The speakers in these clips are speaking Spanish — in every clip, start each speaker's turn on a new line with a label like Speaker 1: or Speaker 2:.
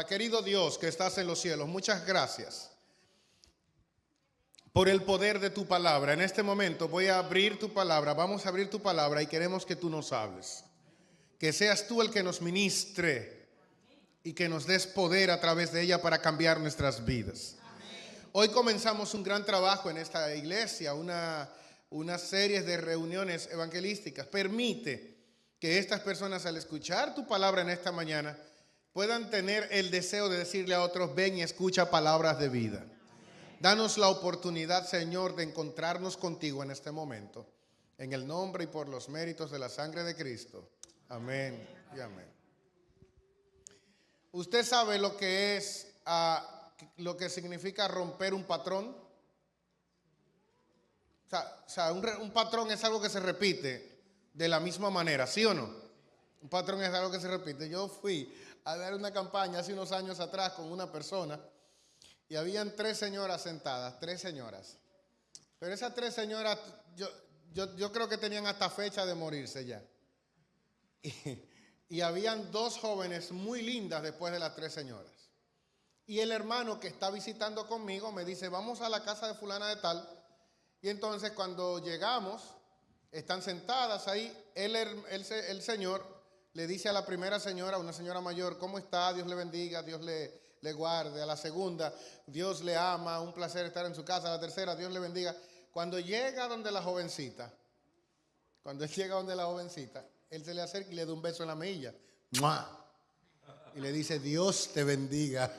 Speaker 1: palabra. Querido Dios que estás en los cielos, muchas gracias por el poder de tu palabra. En este momento voy a abrir tu palabra, vamos a abrir tu palabra y queremos que tú nos hables. Que seas tú el que nos ministre y que nos des poder a través de ella para cambiar nuestras vidas. Hoy comenzamos un gran trabajo en esta iglesia, una serie de reuniones evangelísticas. Permite que estas personas, al escuchar tu palabra en esta mañana, puedan tener el deseo de decirle a otros: ven y escucha palabras de vida. Danos la oportunidad, Señor, de encontrarnos contigo en este momento. En el nombre y por los méritos de la sangre de Cristo. Amén y amén. ¿Usted sabe lo que es, lo que significa romper un patrón? Un patrón es algo que se repite de la misma manera, ¿sí o no? Un patrón es algo que se repite. Yo fui a dar una campaña hace unos años atrás con una persona y habían 3 señoras sentadas, 3 señoras. Pero esas 3 señoras, yo creo que tenían hasta fecha de morirse ya. Y habían 2 jóvenes muy lindas después de las 3 señoras. Y el hermano que está visitando conmigo me dice: vamos a la casa de fulana de tal. Y entonces cuando llegamos, están sentadas ahí, el señor le dice a la primera señora, una señora mayor: ¿cómo está? Dios le bendiga, Dios le guarde. A la segunda: Dios le ama, un placer estar en su casa. A la tercera: Dios le bendiga. Cuando llega donde la jovencita, él se le acerca y le da un beso en la mejilla. ¡Mua! Y le dice: Dios te bendiga.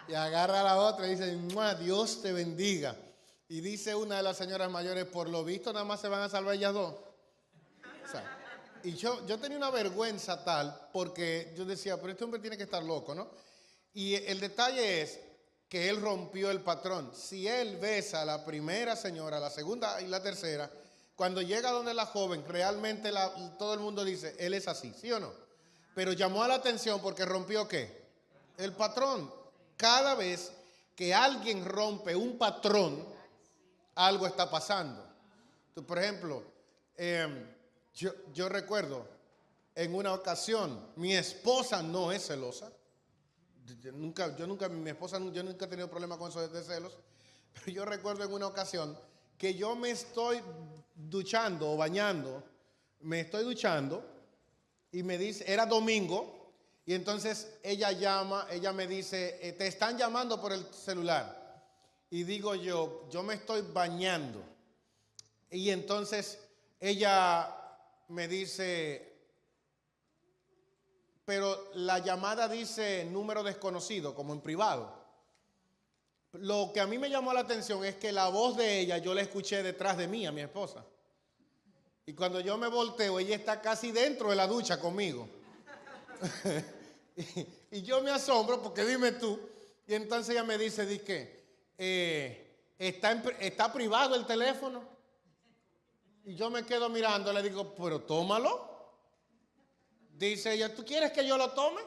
Speaker 1: Y agarra a la otra y dice: ¡Mua! Dios te bendiga. Y dice una de las señoras mayores: por lo visto nada más se van a salvar ellas 2. O sea, y yo tenía una vergüenza tal, porque yo decía: pero este hombre tiene que estar loco, ¿no? Y el detalle es que él rompió el patrón. Si él besa a la primera señora, la segunda y la tercera, cuando llega donde la joven, realmente todo el mundo dice: él es así, ¿sí o no? Pero llamó a la atención porque rompió ¿qué? El patrón. Cada vez que alguien rompe un patrón, algo está pasando. Entonces, por ejemplo, yo recuerdo en una ocasión, mi esposa no es celosa. Yo nunca he tenido problema con eso de celos. Pero yo recuerdo en una ocasión que yo me estoy duchando o bañando, me estoy duchando y me dice, era domingo, y entonces ella me dice: te están llamando por el celular. Y digo yo me estoy bañando. Y entonces ella me dice: pero la llamada dice número desconocido, como en privado. Lo que a mí me llamó la atención es que la voz de ella yo la escuché detrás de mí, a mi esposa. Y cuando yo me volteo, ella está casi dentro de la ducha conmigo. y yo me asombro porque dime tú. Y entonces ella me dice: ¿está privado el teléfono? Y yo me quedo mirando, le digo: pero tómalo. Dice ella: ¿tú quieres que yo lo tome?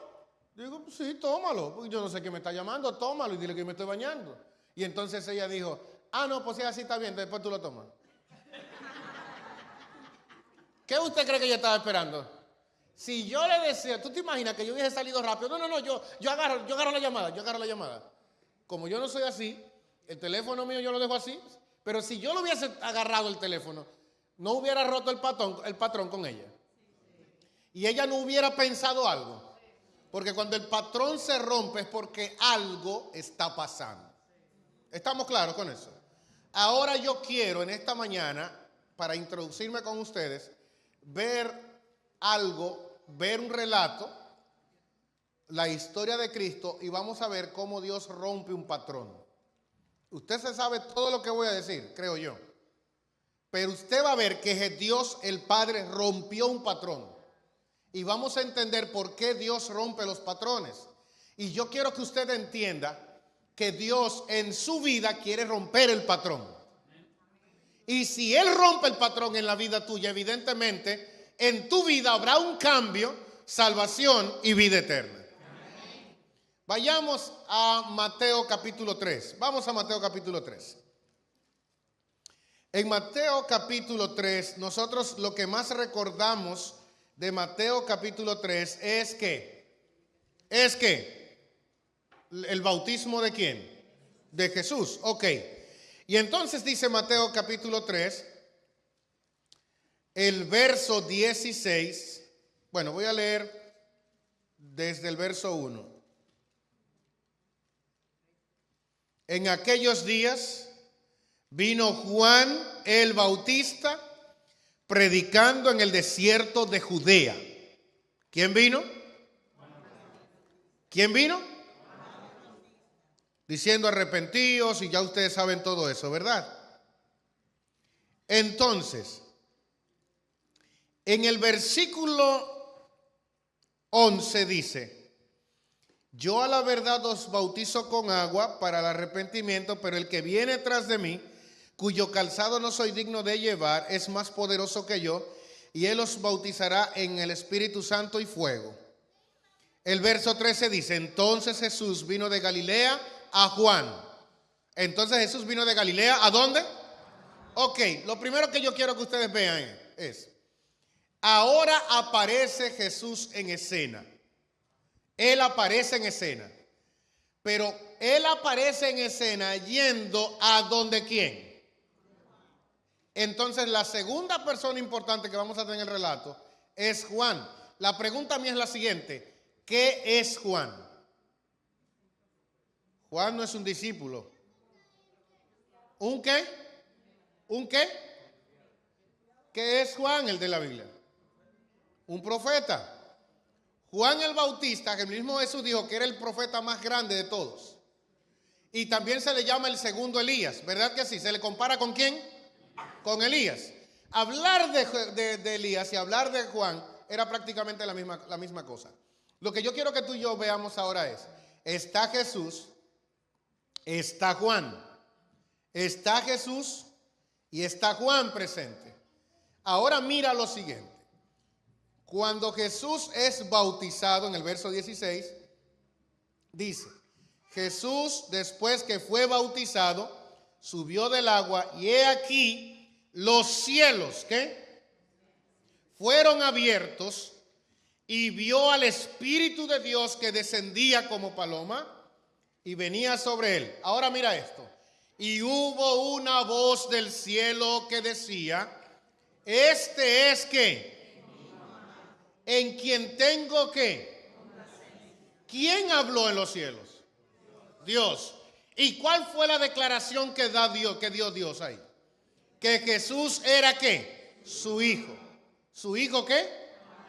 Speaker 1: Digo: sí, tómalo, porque yo no sé quién me está llamando, tómalo y dile que me estoy bañando. Y entonces ella dijo: no, pues si así está bien, después tú lo tomas. ¿Qué usted cree que yo estaba esperando? Si yo le decía, ¿tú te imaginas que yo hubiese salido rápido? No, yo agarro la llamada. Como yo no soy así, el teléfono mío yo lo dejo así, pero si yo lo hubiese agarrado el teléfono, no hubiera roto el patrón con ella. Y ella no hubiera pensado algo. Porque cuando el patrón se rompe es porque algo está pasando. ¿Estamos claros con eso? Ahora yo quiero en esta mañana, para introducirme con ustedes, ver un relato, la historia de Cristo, y vamos a ver cómo Dios rompe un patrón. Usted se sabe todo lo que voy a decir, creo yo. Pero usted va a ver que Dios, el Padre, rompió un patrón. Y vamos a entender por qué Dios rompe los patrones. Y yo quiero que usted entienda que Dios en su vida quiere romper el patrón. Y si Él rompe el patrón en la vida tuya, evidentemente en tu vida habrá un cambio, salvación y vida eterna. Vayamos a Mateo capítulo 3. Vamos a Mateo capítulo 3. En Mateo capítulo 3, nosotros lo que más recordamos de Mateo capítulo 3 es que es que el bautismo de quién? De Jesús. Ok. Y entonces dice Mateo capítulo 3, el verso 16. Bueno, voy a leer desde el verso 1. En aquellos días vino Juan el Bautista predicando en el desierto de Judea. ¿Quién vino? ¿Quién vino? Diciendo arrepentíos, y ya ustedes saben todo eso, ¿verdad? Entonces, en el versículo 11 dice: yo a la verdad os bautizo con agua para el arrepentimiento, pero el que viene tras de mí, cuyo calzado no soy digno de llevar, es más poderoso que yo, y él os bautizará en el Espíritu Santo y fuego. El verso 13 dice: entonces Jesús vino de Galilea a Juan. Entonces Jesús vino de Galilea, ¿a dónde? Ok, lo primero que yo quiero que ustedes vean es, ahora aparece Jesús en escena. Él aparece en escena. Pero él aparece en escena yendo a donde quién. Entonces la segunda persona importante que vamos a tener en el relato es Juan. La pregunta mía es la siguiente: ¿qué es Juan? Juan no es un discípulo. ¿Un qué? ¿Un qué? ¿Qué es Juan, el de la Biblia? Un profeta. Juan el Bautista, que el mismo Jesús dijo que era el profeta más grande de todos. Y también se le llama el segundo Elías, ¿verdad que sí? ¿Se le compara con quién? Con Elías. Hablar de Elías y hablar de Juan era prácticamente la misma cosa. Lo que yo quiero que tú y yo veamos ahora es: está Jesús, está Juan, está Jesús y está Juan presente. Ahora mira lo siguiente. Cuando Jesús es bautizado, en el verso 16, dice: Jesús, después que fue bautizado, subió del agua, y he aquí los cielos, ¿qué? Fueron abiertos, y vio al Espíritu de Dios que descendía como paloma y venía sobre él. Ahora mira esto. Y hubo una voz del cielo que decía: este es ¿qué? En quien tengo ¿qué? ¿Quién habló en los cielos? Dios. ¿Y cuál fue la declaración que dio Dios ahí? Que Jesús era ¿qué? Su hijo. ¿Su hijo qué?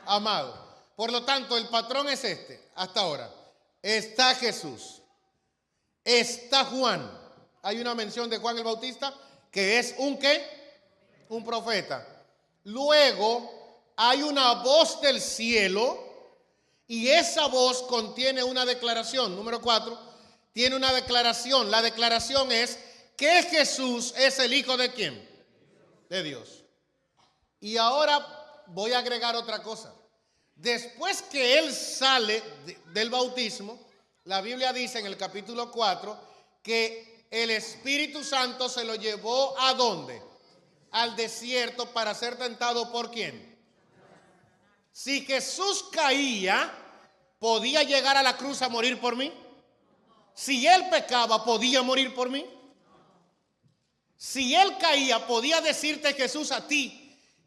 Speaker 1: Amado. Por lo tanto, el patrón es este. Hasta ahora está Jesús, está Juan. Hay una mención de Juan el Bautista, que es un ¿qué? Un profeta. Luego hay una voz del cielo, y esa voz contiene una declaración. Número 4, tiene una declaración. La declaración es que Jesús es el hijo de ¿quién? De Dios. Y ahora voy a agregar otra cosa. Después que él sale del bautismo, la Biblia dice en el capítulo 4 que el Espíritu Santo se lo llevó ¿a dónde? Al desierto para ser tentado ¿por quién? Si Jesús caía, ¿podía llegar a la cruz a morir por mí? Si él pecaba, ¿podía morir por mí? Si él caía, ¿podía decirte Jesús a ti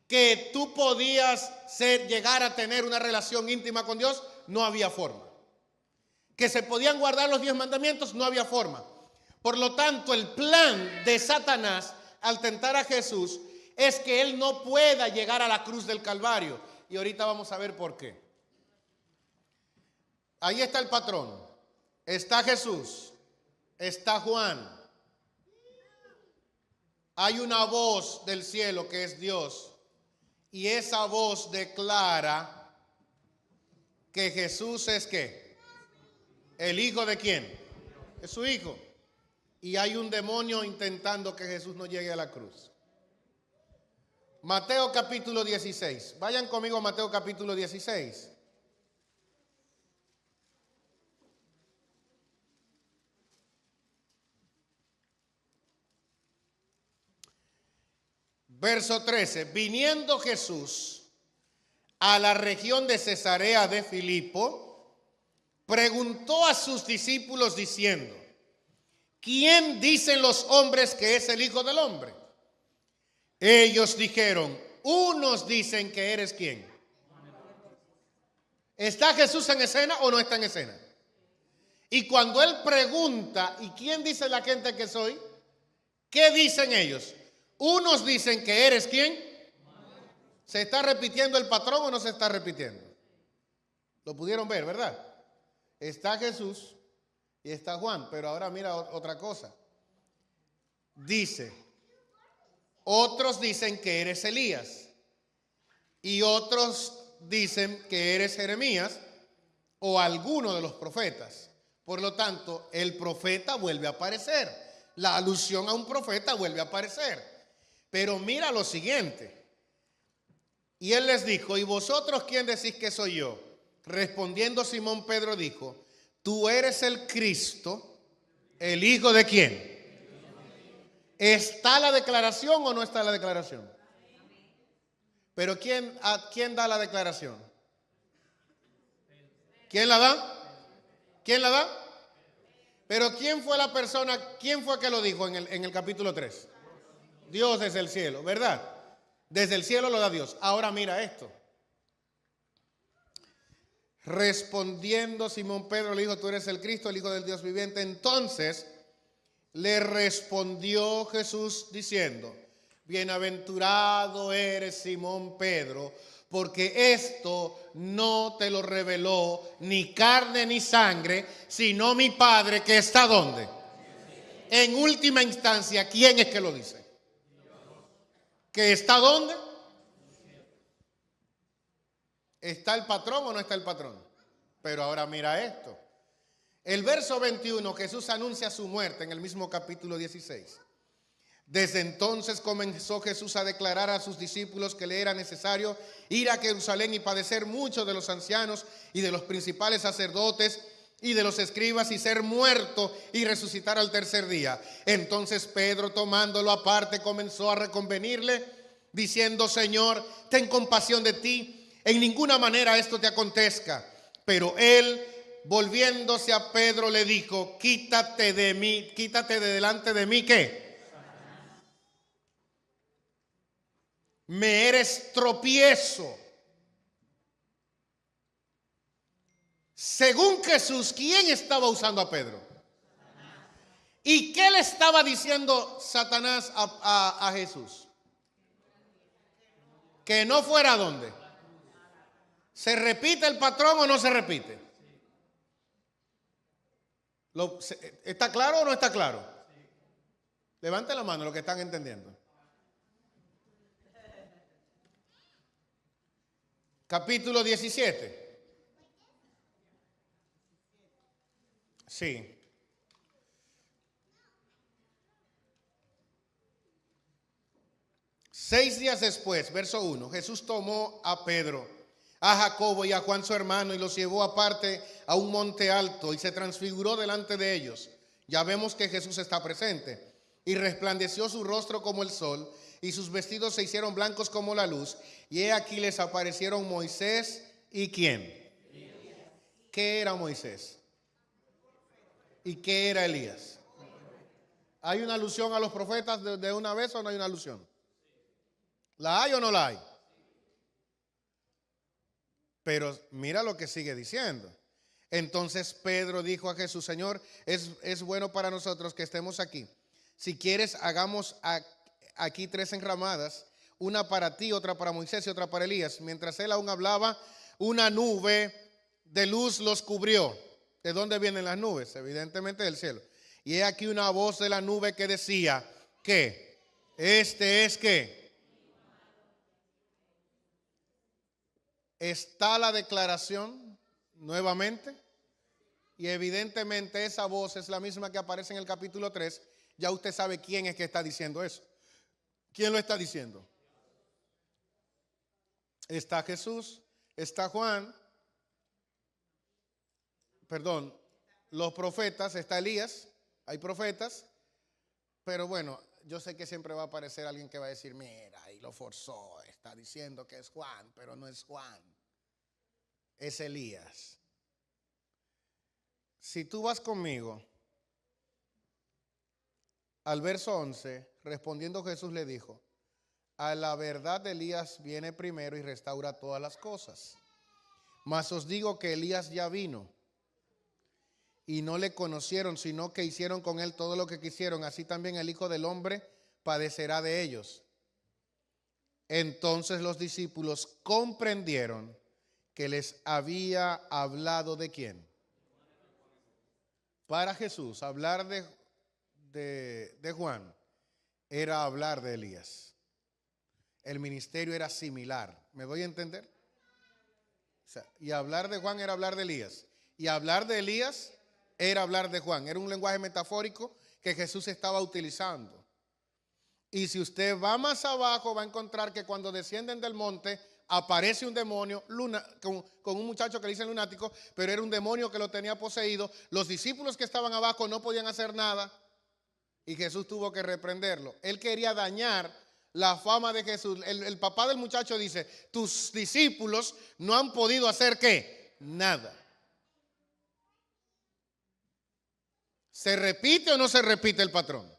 Speaker 1: que tú podías llegar a tener una relación íntima con Dios? No había forma. Que se podían guardar los 10 mandamientos, no había forma. Por lo tanto, el plan de Satanás al tentar a Jesús es que él no pueda llegar a la cruz del Calvario. Y ahorita vamos a ver por qué. Ahí está el patrón. Está Jesús, está Juan. Hay una voz del cielo que es Dios, y esa voz declara que Jesús es ¿qué? ¿El hijo de quién? Es su hijo. Y hay un demonio intentando que Jesús no llegue a la cruz. Mateo capítulo 16. Vayan conmigo a Mateo capítulo 16. Verso 13. Viniendo Jesús a la región de Cesarea de Filipo, preguntó a sus discípulos diciendo: ¿quién dicen los hombres que es el Hijo del Hombre? Ellos dijeron: unos dicen que eres ¿quién? ¿Está Jesús en escena o no está en escena? Y cuando él pregunta: ¿y quién dice la gente que soy? ¿Qué dicen ellos? Unos dicen que eres ¿quién? ¿Se está repitiendo el patrón o no se está repitiendo? Lo pudieron ver, ¿verdad? Está Jesús y está Juan, pero ahora mira otra cosa. Dice: otros dicen que eres Elías y otros dicen que eres Jeremías o alguno de los profetas. Por lo tanto, el profeta vuelve a aparecer. La alusión a un profeta vuelve a aparecer. Pero mira lo siguiente. Y él les dijo: ¿y vosotros quién decís que soy yo? Respondiendo Simón Pedro dijo: tú eres el Cristo, ¿el Hijo de quién? ¿Está la declaración o no está la declaración? Pero ¿a quién da la declaración? ¿Quién la da? ¿Quién la da? Pero ¿quién fue la persona, quién fue que lo dijo en el capítulo 3? Dios desde el cielo, ¿verdad? Desde el cielo lo da Dios. Ahora mira esto. Respondiendo Simón Pedro le dijo: tú eres el Cristo, el Hijo del Dios viviente. Entonces le respondió Jesús diciendo: bienaventurado eres Simón Pedro, porque esto no te lo reveló ni carne ni sangre, sino mi Padre que está ¿dónde? En última instancia, ¿quién es que lo dice? ¿Que está dónde? ¿Está el patrón o no está el patrón? Pero ahora mira esto. El verso 21, Jesús anuncia su muerte en el mismo capítulo 16. Desde entonces comenzó Jesús a declarar a sus discípulos que le era necesario ir a Jerusalén y padecer mucho de los ancianos y de los principales sacerdotes y de los escribas y ser muerto y resucitar al tercer día. Entonces Pedro, tomándolo aparte, comenzó a reconvenirle diciendo: Señor, ten compasión de ti, en ninguna manera esto te acontezca. Pero él, volviéndose a Pedro, le dijo: quítate de mí, quítate de delante de mí, ¿qué? Me eres tropiezo. Según Jesús, ¿quién estaba usando a Pedro? ¿Y qué le estaba diciendo Satanás a Jesús? Que no fuera a dónde. ¿Se repite el patrón o no se repite? ¿Está claro o no está claro? Levante la mano los que están entendiendo. Capítulo 17. Sí. Seis días después, verso 1, Jesús tomó a Pedro, a Jacobo y a Juan su hermano y los llevó aparte a un monte alto y se transfiguró delante de ellos. Ya vemos que Jesús está presente. Y resplandeció su rostro como el sol y sus vestidos se hicieron blancos como la luz. Y he aquí les aparecieron Moisés y ¿quién? ¿Qué era Moisés? ¿Y qué era Elías? ¿Hay una alusión a los profetas de una vez o no hay una alusión? ¿La hay o no la hay? Pero mira lo que sigue diciendo. Entonces Pedro dijo a Jesús: Señor, es bueno para nosotros que estemos aquí. Si quieres, hagamos aquí 3 enramadas, una para ti, otra para Moisés y otra para Elías. Mientras él aún hablaba, una nube de luz los cubrió. ¿De dónde vienen las nubes? Evidentemente del cielo. Y he aquí una voz de la nube que decía: ¿qué? Este es ¿qué? Está la declaración nuevamente y evidentemente esa voz es la misma que aparece en el capítulo 3. Ya usted sabe quién es que está diciendo eso. ¿Quién lo está diciendo? Está Jesús, está Juan, perdón, los profetas, está Elías, hay profetas, pero bueno, yo sé que siempre va a aparecer alguien que va a decir: mira, y lo forzó, está diciendo que es Juan, pero no es Juan, es Elías. Si tú vas conmigo al verso 11, respondiendo Jesús le dijo, a la verdad Elías viene primero y restaura todas las cosas. Mas os digo que Elías ya vino y no le conocieron, sino que hicieron con él todo lo que quisieron. Así también el Hijo del Hombre padecerá de ellos. Entonces los discípulos comprendieron que les había hablado ¿de quién? Para Jesús, hablar de Juan era hablar de Elías. El ministerio era similar. ¿Me doy a entender? O sea, y hablar de Juan era hablar de Elías. Y hablar de Elías era hablar de Juan. Era un lenguaje metafórico que Jesús estaba utilizando. Y si usted va más abajo, va a encontrar que cuando descienden del monte, aparece un demonio con un muchacho que le dicen lunático, pero era un demonio que lo tenía poseído. Los discípulos que estaban abajo no podían hacer nada y Jesús tuvo que reprenderlo. Él quería dañar la fama de Jesús. El papá del muchacho dice, tus discípulos no han podido hacer ¿qué? Nada. ¿Se repite o no se repite el patrón?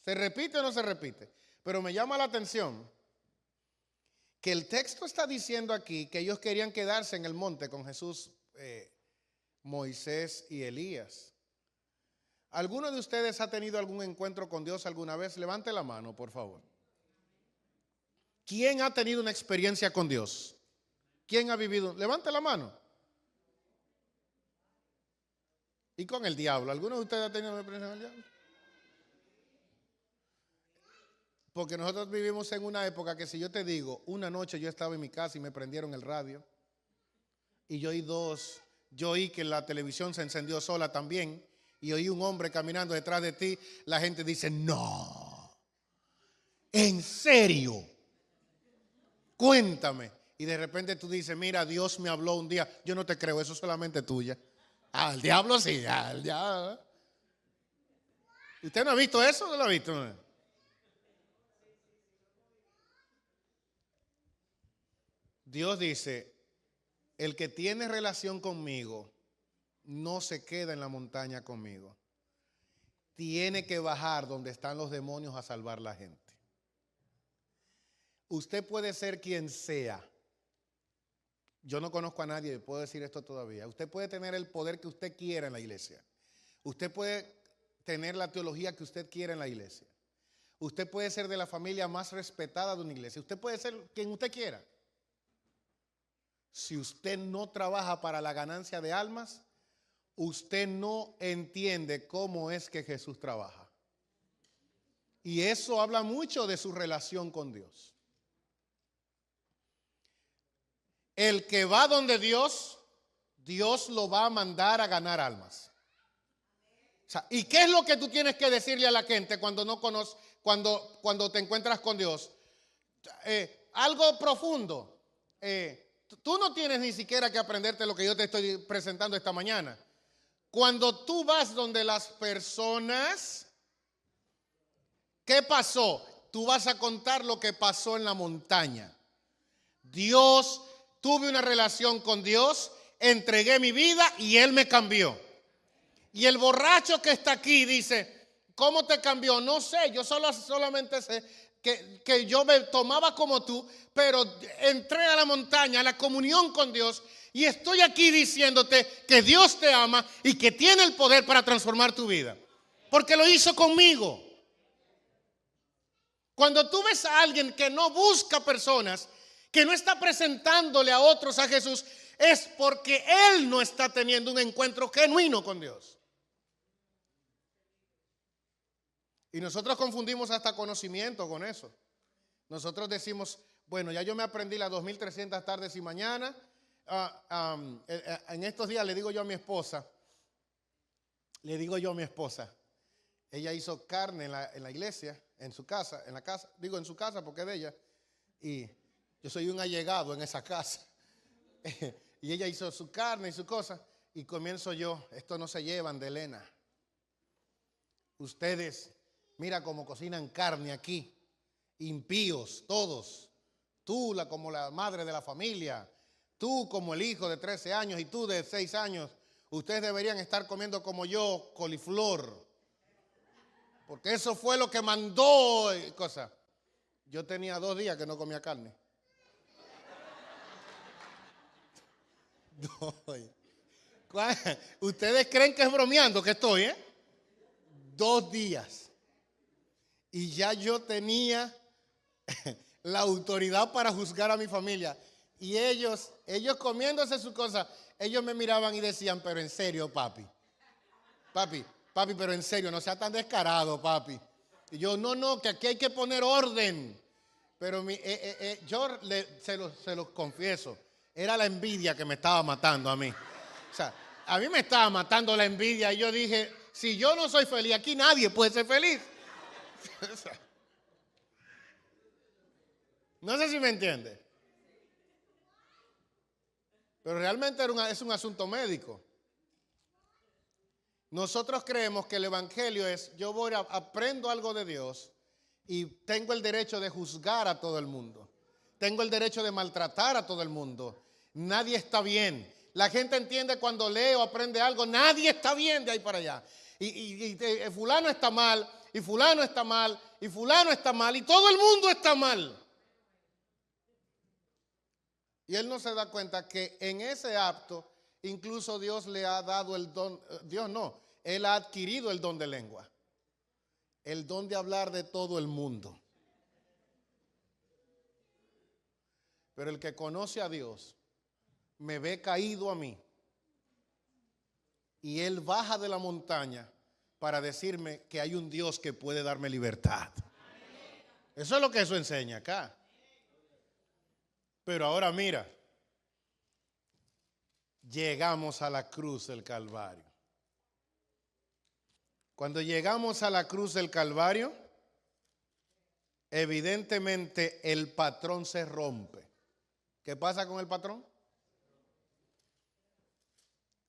Speaker 1: ¿Se repite o no se repite? Pero me llama la atención que el texto está diciendo aquí que ellos querían quedarse en el monte con Jesús, Moisés y Elías. ¿Alguno de ustedes ha tenido algún encuentro con Dios alguna vez? Levante la mano, por favor. ¿Quién ha tenido una experiencia con Dios? ¿Quién ha vivido? Levante la mano. ¿Y con el diablo? ¿Alguno de ustedes ha tenido una experiencia con el diablo? Porque nosotros vivimos en una época que si yo te digo, una noche yo estaba en mi casa y me prendieron el radio y yo oí que la televisión se encendió sola también y oí un hombre caminando detrás de ti, la gente dice, no, ¿en serio? Cuéntame. Y de repente tú dices, mira, Dios me habló un día, yo no te creo, eso es solamente tuya. Ah, el diablo sí, el diablo. ¿Usted no ha visto eso? ¿No lo ha visto? Dios dice, el que tiene relación conmigo no se queda en la montaña conmigo. Tiene que bajar donde están los demonios a salvar la gente. Usted puede ser quien sea. Yo no conozco a nadie, puedo decir esto todavía. Usted puede tener el poder que usted quiera en la iglesia. Usted puede tener la teología que usted quiera en la iglesia. Usted puede ser de la familia más respetada de una iglesia. Usted puede ser quien usted quiera. Si usted no trabaja para la ganancia de almas, usted no entiende cómo es que Jesús trabaja. Y eso habla mucho de su relación con Dios. El que va donde Dios, Dios lo va a mandar a ganar almas. O sea, ¿y qué es lo que tú tienes que decirle a la gente cuando no conoces, cuando te encuentras con Dios? Algo profundo. Tú no tienes ni siquiera que aprenderte lo que yo te estoy presentando esta mañana. Cuando tú vas donde las personas, ¿qué pasó? Tú vas a contar lo que pasó en la montaña. Dios, tuve una relación con Dios, entregué mi vida y Él me cambió. Y el borracho que está aquí dice, ¿cómo te cambió? No sé, yo solamente sé que yo me tomaba como tú, pero entré a la montaña, a la comunión con Dios, y estoy aquí diciéndote que Dios te ama y que tiene el poder para transformar tu vida, porque lo hizo conmigo. Cuando tú ves a alguien que no busca personas, que no está presentándole a otros a Jesús, es porque él no está teniendo un encuentro genuino con Dios. Y nosotros confundimos hasta conocimiento con eso. Nosotros decimos, bueno, ya yo me aprendí las 2300 tardes y mañanas. En estos días le digo yo a mi esposa, ella hizo carne en la iglesia, en su casa, digo en su casa porque es de ella, y yo soy un allegado en esa casa. Y ella hizo su carne y su cosa, y comienzo yo, esto no se llevan de Elena. Ustedes, mira cómo cocinan carne aquí, impíos todos. Tú como la madre de la familia, tú como el hijo de 13 años y tú de 6 años. ustedes deberían estar comiendo como yo, coliflor. Porque eso fue lo que mandó cosa. Yo tenía 2 días que no comía carne. Ustedes creen que es bromeando que estoy, 2 días. Y ya yo tenía la autoridad para juzgar a mi familia. Y ellos comiéndose sus cosas, ellos me miraban y decían, pero en serio, papi, pero en serio, no sea tan descarado, papi. Y yo, no, que aquí hay que poner orden. Pero se los confieso, era la envidia que me estaba matando a mí. O sea, a mí me estaba matando la envidia y yo dije, si yo no soy feliz, aquí nadie puede ser feliz. O sea, no sé si me entiende. Pero realmente es un asunto médico. Nosotros creemos que el evangelio es, aprendo algo de Dios y tengo el derecho de juzgar a todo el mundo. Tengo el derecho de maltratar a todo el mundo. Nadie está bien. La gente entiende cuando lee o aprende algo, nadie está bien de ahí para allá. Y fulano está mal, y fulano está mal, y fulano está mal, y todo el mundo está mal. Y él no se da cuenta que en ese acto, incluso Dios le ha dado el don, él ha adquirido el don de lengua. El don de hablar de todo el mundo. Pero el que conoce a Dios, me ve caído a mí. Y él baja de la montaña para decirme que hay un Dios que puede darme libertad. Eso es lo que eso enseña acá. Pero ahora mira, llegamos a la cruz del Calvario. Cuando llegamos a la cruz del Calvario, evidentemente el patrón se rompe. ¿Qué pasa con el patrón?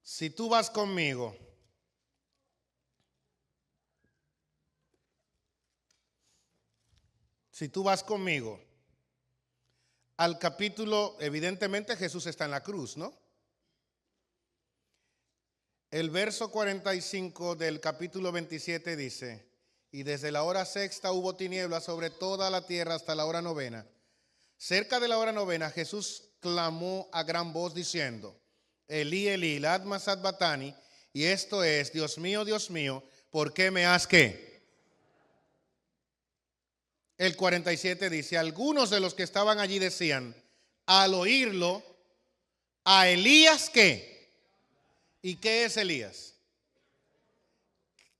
Speaker 1: Si tú vas conmigo al capítulo, evidentemente Jesús está en la cruz, ¿no? El verso 45 del capítulo 27 dice, y desde la hora sexta hubo tinieblas sobre toda la tierra hasta la hora novena. Cerca de la hora novena Jesús clamó a gran voz diciendo, Elí, Elí, lama sabachthani, y esto es, Dios mío, ¿por qué me has qué? El 47 dice, algunos de los que estaban allí decían, al oírlo, a Elías ¿qué? ¿Y qué es Elías?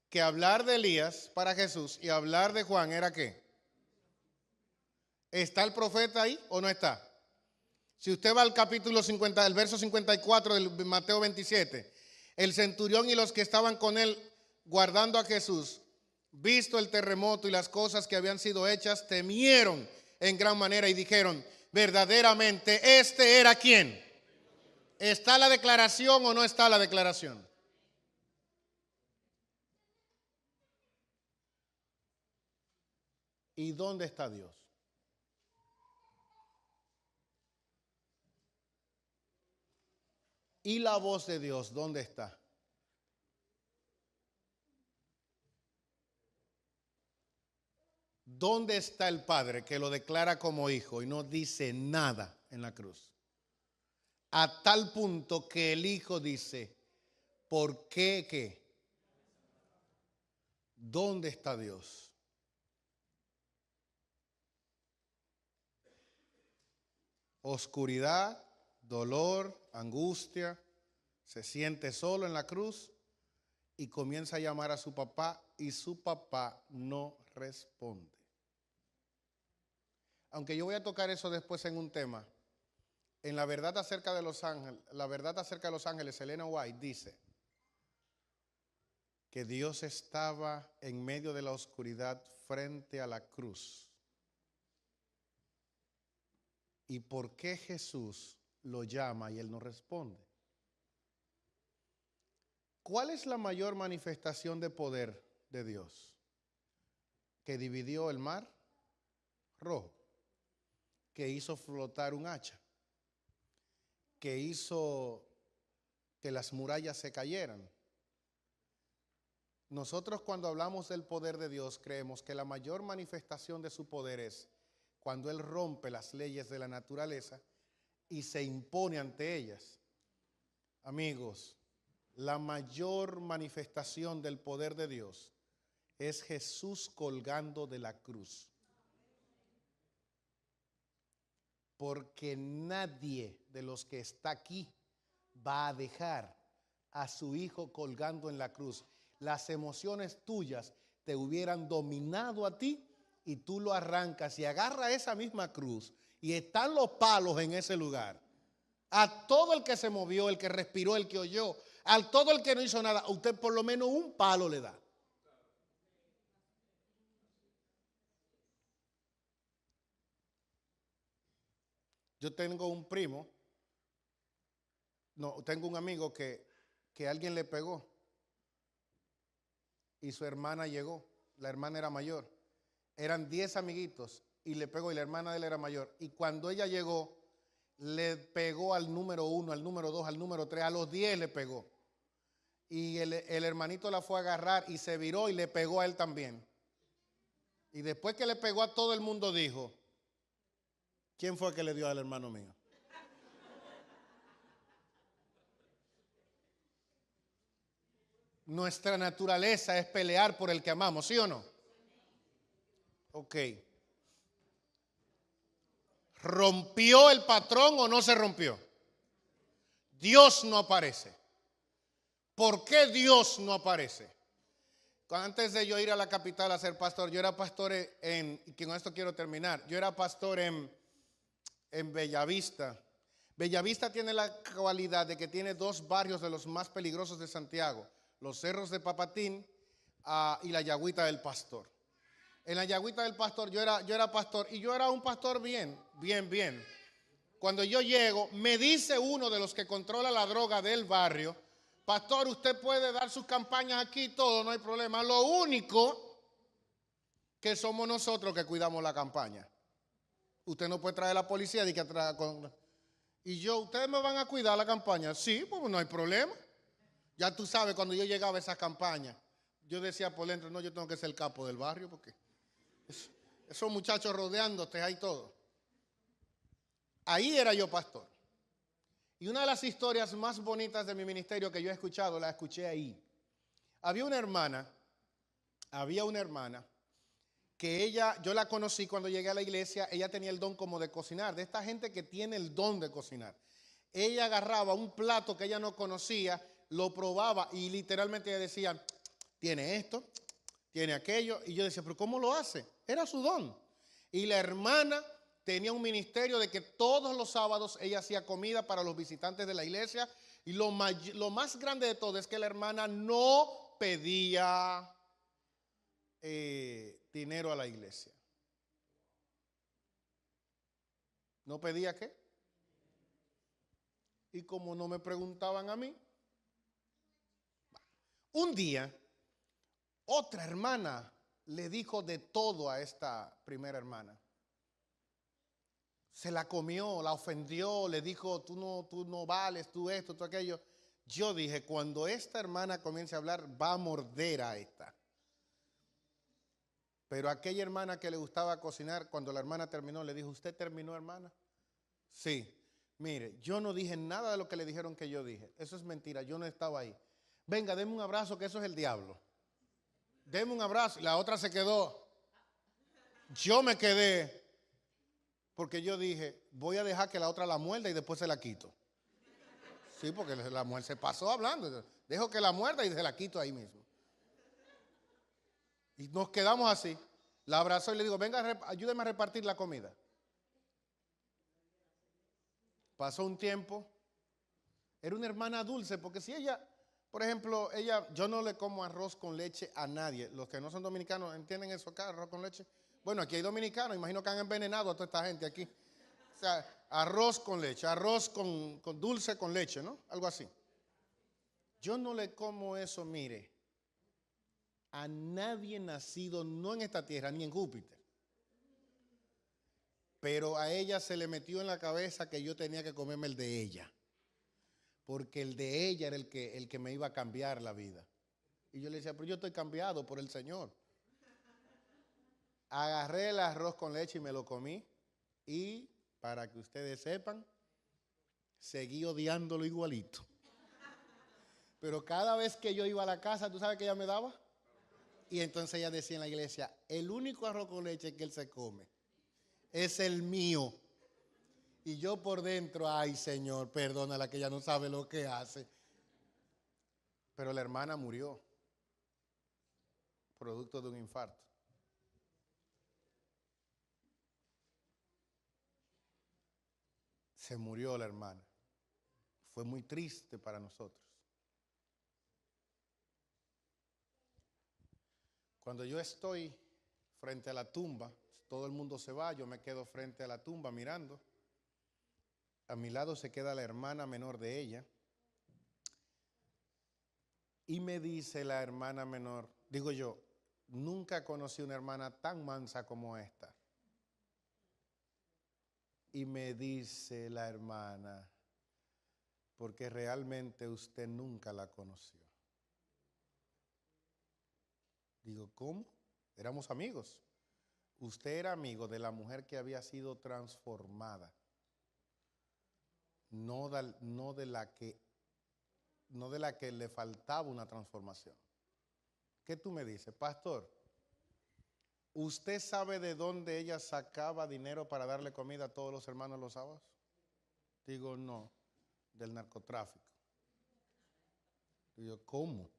Speaker 1: Que hablar de Elías para Jesús y hablar de Juan era ¿qué? ¿Está el profeta ahí o no está? Si usted va al capítulo 50, el verso 54 del Mateo 27, el centurión y los que estaban con él guardando a Jesús, visto el terremoto y las cosas que habían sido hechas, temieron en gran manera y dijeron, verdaderamente, ¿este era quién? ¿Está la declaración o no está la declaración? ¿Y dónde está Dios? ¿Y la voz de Dios dónde está? ¿Dónde está el Padre que lo declara como hijo y no dice nada en la cruz? A tal punto que el Hijo dice, ¿por qué qué? ¿Dónde está Dios? Oscuridad, dolor, angustia, se siente solo en la cruz y comienza a llamar a su papá y su papá no responde. Aunque yo voy a tocar eso después en un tema. En la verdad acerca de los ángeles, Elena White dice que Dios estaba en medio de la oscuridad frente a la cruz. ¿Y por qué Jesús lo llama y él no responde? ¿Cuál es la mayor manifestación de poder de Dios? Que dividió el mar rojo, que hizo flotar un hacha, que hizo que las murallas se cayeran. Nosotros cuando hablamos del poder de Dios creemos que la mayor manifestación de su poder es cuando Él rompe las leyes de la naturaleza y se impone ante ellas. Amigos, la mayor manifestación del poder de Dios es Jesús colgando de la cruz. Porque nadie de los que está aquí va a dejar a su hijo colgando en la cruz. Las emociones tuyas te hubieran dominado a ti y tú lo arrancas y agarra esa misma cruz y están los palos en ese lugar. A todo el que se movió, el que respiró, el que oyó, a todo el que no hizo nada, usted por lo menos un palo le da. Yo tengo un primo, no, tengo un amigo que alguien le pegó y su hermana llegó, la hermana era mayor. Eran 10 amiguitos y le pegó y la hermana de él era mayor. Y cuando ella llegó, le pegó al número 1, al número 2, al número 3, a los 10 le pegó. Y el hermanito la fue a agarrar y se viró y le pegó a él también. Y después que le pegó a todo el mundo dijo, ¿quién fue que le dio al hermano mío? Nuestra naturaleza es pelear por el que amamos, ¿sí o no? Ok. ¿Rompió el patrón o no se rompió? Dios no aparece. ¿Por qué Dios no aparece? Antes de yo ir a la capital a ser pastor, yo era pastor y con esto quiero terminar, yo era pastor en Bellavista. Bellavista tiene la cualidad de que tiene 2 barrios de los más peligrosos de Santiago, los Cerros de Papatín y la Yagüita del Pastor. En la Yagüita del Pastor yo era pastor y yo era un pastor bien. Cuando yo llego, me dice uno de los que controla la droga del barrio, pastor, usted puede dar sus campañas aquí, todo, no hay problema. Lo único que somos nosotros que cuidamos la campaña. Usted no puede traer a la policía de que atrás y yo, ¿ustedes me van a cuidar la campaña? Sí, pues no hay problema. Ya tú sabes, cuando yo llegaba a esas campañas, yo decía por dentro, no, yo tengo que ser el capo del barrio porque esos muchachos rodeándote ahí todo. Ahí era yo pastor. Y una de las historias más bonitas de mi ministerio que yo he escuchado, la escuché ahí. Había una hermana que ella, yo la conocí cuando llegué a la iglesia, ella tenía el don como de cocinar, de esta gente que tiene el don de cocinar. Ella agarraba un plato que ella no conocía, lo probaba y literalmente ella decía, tiene esto, tiene aquello. Y yo decía, pero ¿cómo lo hace? Era su don. Y la hermana tenía un ministerio de que todos los sábados ella hacía comida para los visitantes de la iglesia. Y lo más grande de todo es que la hermana no pedía dinero a la iglesia. ¿No pedía qué? Y como no me preguntaban a mí, un día otra hermana le dijo de todo a esta primera hermana. Se la comió, la ofendió, le dijo, tú no vales, tú esto, tú aquello. Yo dije, cuando esta hermana comience a hablar, va a morder a esta. Pero aquella hermana que le gustaba cocinar, cuando la hermana terminó, le dijo, ¿usted terminó, hermana? Sí. Mire, yo no dije nada de lo que le dijeron que yo dije. Eso es mentira, yo no estaba ahí. Venga, deme un abrazo, que eso es el diablo. Deme un abrazo. La otra se quedó. Yo me quedé porque yo dije, voy a dejar que la otra la muerda y después se la quito. Sí, porque la mujer se pasó hablando. Dejo que la muerda y se la quito ahí mismo. Y nos quedamos así. La abrazó y le digo, venga, ayúdeme a repartir la comida. Pasó un tiempo. Era una hermana dulce, porque si ella, por ejemplo, yo no le como arroz con leche a nadie. Los que no son dominicanos, ¿entienden eso acá, arroz con leche? Bueno, aquí hay dominicanos, imagino que han envenenado a toda esta gente aquí. O sea, arroz con leche, arroz con dulce con leche, ¿no? Algo así. Yo no le como eso, mire, a nadie nacido, no en esta tierra, ni en Júpiter. Pero a ella se le metió en la cabeza que yo tenía que comerme el de ella. porque el de ella era el que me iba a cambiar la vida. Y yo le decía, pero yo estoy cambiado por el Señor. Agarré el arroz con leche y me lo comí. Y para que ustedes sepan, seguí odiándolo igualito. Pero cada vez que yo iba a la casa, ¿tú sabes qué ella me daba? Y entonces ella decía en la iglesia, el único arroz con leche que él se come es el mío. Y yo por dentro, ay Señor, perdónala que ella no sabe lo que hace. Pero la hermana murió, producto de un infarto. Se murió la hermana. Fue muy triste para nosotros. Cuando yo estoy frente a la tumba, todo el mundo se va, yo me quedo frente a la tumba mirando. A mi lado se queda la hermana menor de ella. Y me dice la hermana menor, digo yo, nunca conocí una hermana tan mansa como esta. Y me dice la hermana, porque realmente usted nunca la conoció. Digo, ¿cómo? Éramos amigos. Usted era amigo de la mujer que había sido transformada, no de la que le faltaba una transformación. ¿Qué tú me dices, pastor? ¿Usted sabe de dónde ella sacaba dinero para darle comida a todos los hermanos los sábados? Digo, no, del narcotráfico. Digo, ¿cómo?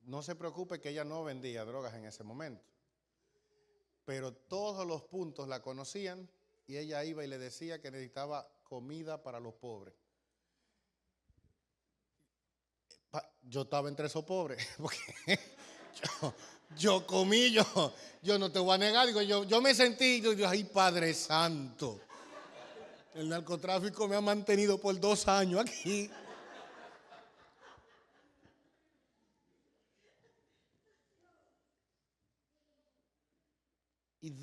Speaker 1: No se preocupe que ella no vendía drogas en ese momento. Pero todos los puntos la conocían y ella iba y le decía que necesitaba comida para los pobres. Yo estaba entre esos pobres, porque yo comí, yo no te voy a negar, digo, yo me sentí, yo, ay Padre Santo, el narcotráfico me ha mantenido por 2 años aquí. ¿Y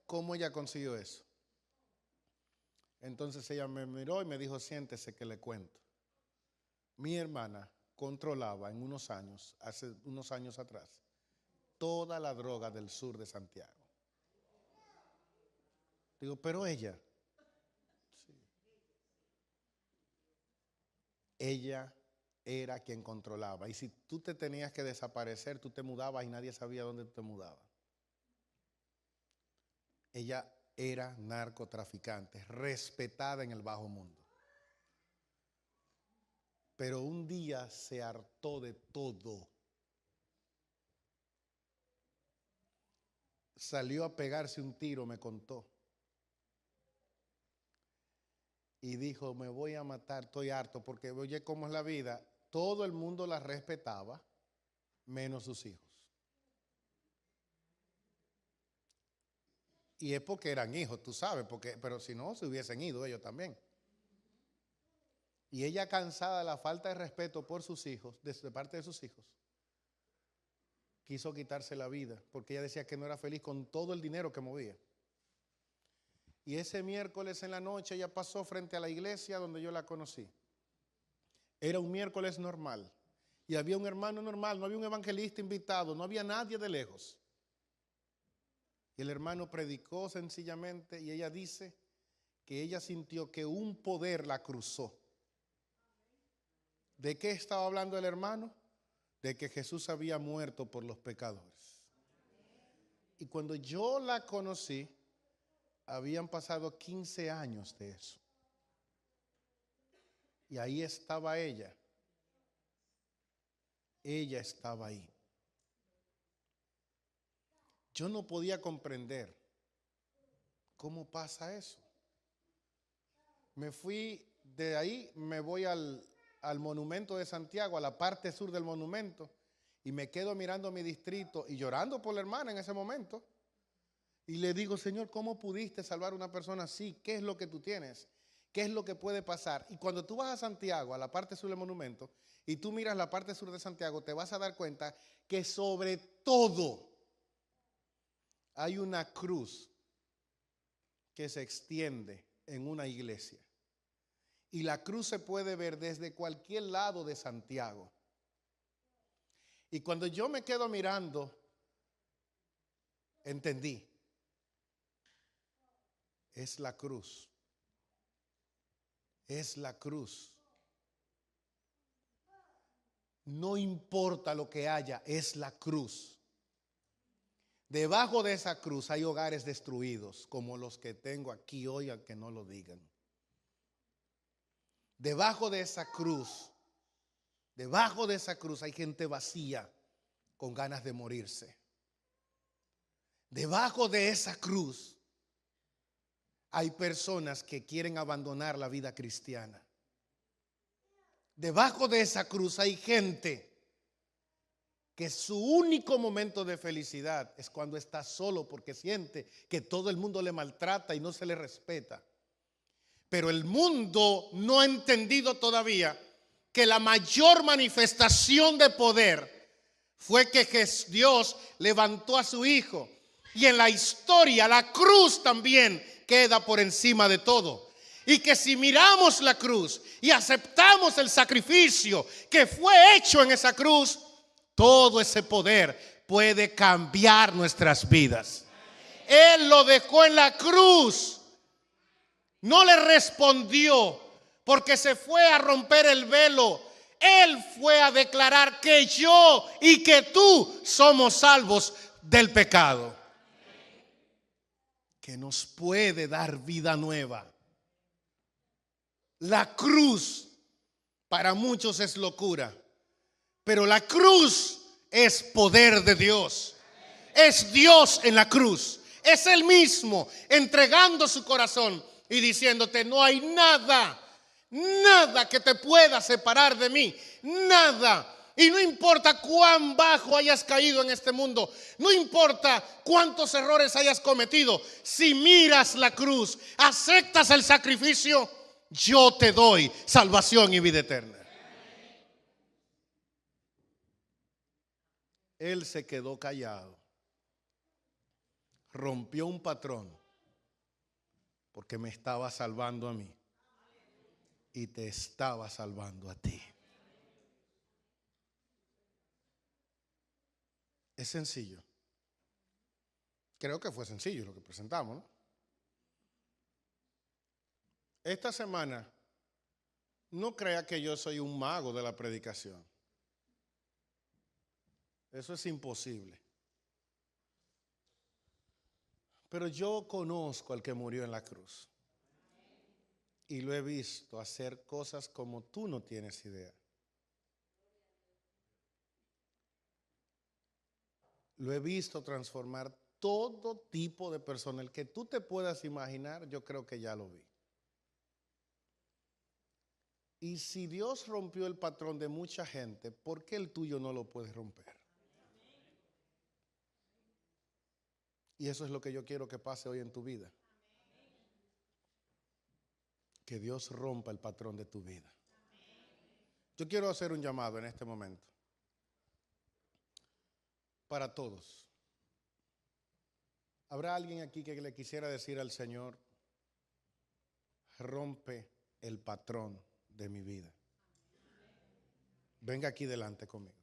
Speaker 1: cómo ella consiguió eso? Entonces ella me miró y me dijo, siéntese que le cuento. Mi hermana controlaba en unos años, hace unos años atrás, toda la droga del sur de Santiago. Digo, pero ella, sí, ella era quien controlaba. Y si tú te tenías que desaparecer, tú te mudabas y nadie sabía dónde tú te mudabas. Ella era narcotraficante, respetada en el bajo mundo. Pero un día se hartó de todo. Salió a pegarse un tiro, me contó. Y dijo, me voy a matar, estoy harto, porque oye cómo es la vida. Todo el mundo la respetaba, menos sus hijos. Y es porque eran hijos, tú sabes, pero si no, se hubiesen ido ellos también. Y ella, cansada de la falta de respeto por sus hijos, de parte de sus hijos, quiso quitarse la vida, porque ella decía que no era feliz con todo el dinero que movía. Y ese miércoles en la noche ella pasó frente a la iglesia donde yo la conocí. Era un miércoles normal. Y había un hermano normal, no había un evangelista invitado, no había nadie de lejos. Y el hermano predicó sencillamente y ella dice que ella sintió que un poder la cruzó. ¿De qué estaba hablando el hermano? De que Jesús había muerto por los pecadores. Y cuando yo la conocí, habían pasado 15 años de eso. Y ahí estaba ella. Ella estaba ahí. Yo no podía comprender cómo pasa eso. Me fui de ahí, me voy al monumento de Santiago, a la parte sur del monumento, y me quedo mirando mi distrito y llorando por la hermana en ese momento. Y le digo, Señor, ¿cómo pudiste salvar a una persona así? ¿Qué es lo que tú tienes? ¿Qué es lo que puede pasar? Y cuando tú vas a Santiago, a la parte sur del monumento, y tú miras la parte sur de Santiago, te vas a dar cuenta que sobre todo hay una cruz que se extiende en una iglesia. Y la cruz se puede ver desde cualquier lado de Santiago. Y cuando yo me quedo mirando, entendí. Es la cruz. Es la cruz. No importa lo que haya, es la cruz. Debajo de esa cruz hay hogares destruidos, como los que tengo aquí hoy, aunque no lo digan. Debajo de esa cruz hay gente vacía con ganas de morirse. Debajo de esa cruz hay personas que quieren abandonar la vida cristiana. Debajo de esa cruz hay gente que su único momento de felicidad es cuando está solo porque siente que todo el mundo le maltrata y no se le respeta. Pero el mundo no ha entendido todavía que la mayor manifestación de poder fue que Dios levantó a su Hijo. Y en la historia la cruz también queda por encima de todo. Y que si miramos la cruz y aceptamos el sacrificio que fue hecho en esa cruz, todo ese poder puede cambiar nuestras vidas. Él lo dejó en la cruz. No le respondió porque se fue a romper el velo. Él fue a declarar que yo y que tú somos salvos del pecado, que nos puede dar vida nueva. La cruz para muchos es locura, pero la cruz es poder de Dios. Es Dios en la cruz. Es Él mismo entregando su corazón y diciéndote: no hay nada, nada que te pueda separar de mí. Nada. Y no importa cuán bajo hayas caído en este mundo, no importa cuántos errores hayas cometido, si miras la cruz, aceptas el sacrificio, yo te doy salvación y vida eterna. Él se quedó callado, rompió un patrón porque me estaba salvando a mí y te estaba salvando a ti. Es sencillo. Creo que fue sencillo lo que presentamos, ¿no? Esta semana, no crea que yo soy un mago de la predicación. Eso es imposible. Pero yo conozco al que murió en la cruz. Y lo he visto hacer cosas como tú no tienes idea. Lo he visto transformar todo tipo de personas. El que tú te puedas imaginar, yo creo que ya lo vi. Y si Dios rompió el patrón de mucha gente, ¿por qué el tuyo no lo puede romper? Y eso es lo que yo quiero que pase hoy en tu vida. Que Dios rompa el patrón de tu vida. Yo quiero hacer un llamado en este momento. Para todos. ¿Habrá alguien aquí que le quisiera decir al Señor: rompe el patrón de mi vida? Venga aquí delante conmigo.